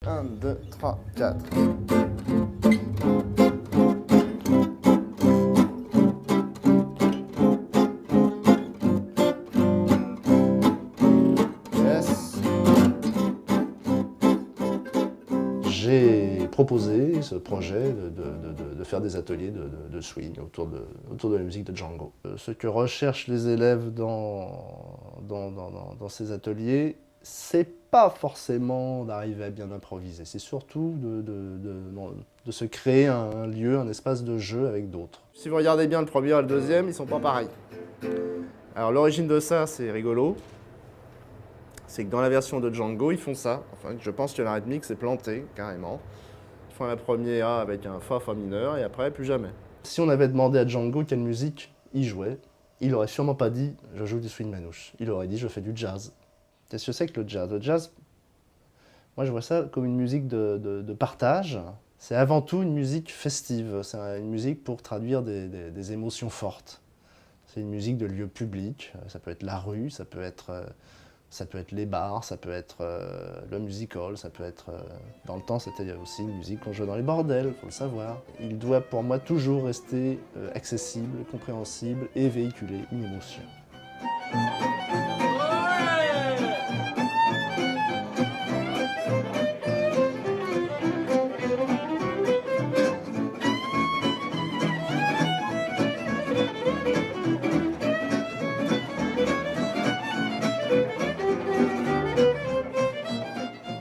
1, 2, 3, 4. Yes. J'ai proposé ce projet de faire des ateliers de swing autour de la musique de Django. Ce que recherchent les élèves dans ces ateliers, c'est pas forcément d'arriver à bien improviser, c'est surtout de se créer un lieu, un espace de jeu avec d'autres. Si vous regardez bien le premier et le deuxième, ils sont pas pareils. Alors l'origine de ça, c'est rigolo. C'est que dans la version de Django, ils font ça. Enfin, je pense que la rythmique s'est plantée, carrément. Ils font la première A avec un Fa mineur, et après, plus jamais. Si on avait demandé à Django quelle musique il jouait, il aurait sûrement pas dit « je joue du swing manouche ». Il aurait dit « je fais du jazz ». Qu'est-ce que c'est que le jazz? Le jazz, moi je vois ça comme une musique de partage. C'est avant tout une musique festive. C'est une musique pour traduire des émotions fortes. C'est une musique de lieu public. Ça peut être la rue, ça peut être les bars, ça peut être le music hall, ça peut être... dans le temps, c'était aussi une musique qu'on jouait dans les bordels, il faut le savoir. Il doit pour moi toujours rester accessible, compréhensible et véhiculer une émotion.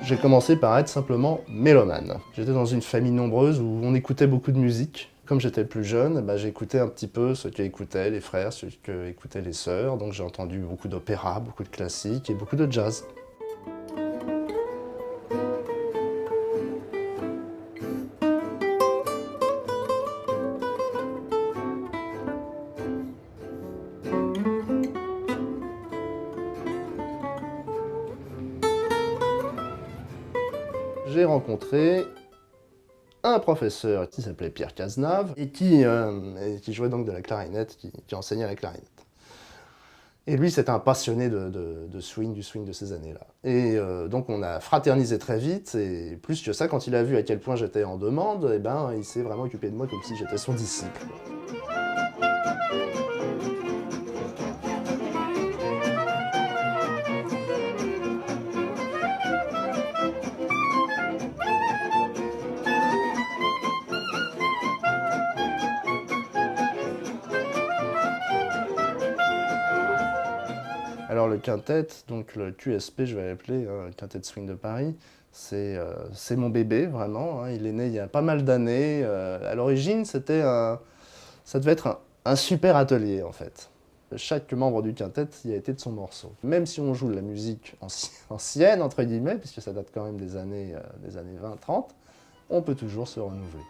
J'ai commencé par être simplement mélomane. J'étais dans une famille nombreuse où on écoutait beaucoup de musique. Comme j'étais le plus jeune, j'écoutais un petit peu ce qu'écoutaient les frères, ce qu'écoutaient les sœurs. Donc j'ai entendu beaucoup d'opéra, beaucoup de classiques et beaucoup de jazz. J'ai rencontré un professeur qui s'appelait Pierre Cazenave et qui jouait donc de la clarinette, qui enseignait la clarinette. Et lui, c'était un passionné du swing de ces années-là. Et donc on a fraternisé très vite, et plus que ça, quand il a vu à quel point j'étais en demande, il s'est vraiment occupé de moi comme si j'étais son disciple. Alors le quintet, donc le QSP, je vais l'appeler, le Quintet Swing de Paris, c'est mon bébé, vraiment. Il est né il y a pas mal d'années. À l'origine, ça devait être un super atelier, en fait. Chaque membre du quintet y a été de son morceau. Même si on joue de la musique ancienne, entre guillemets, puisque ça date quand même des années 20-30, on peut toujours se renouveler.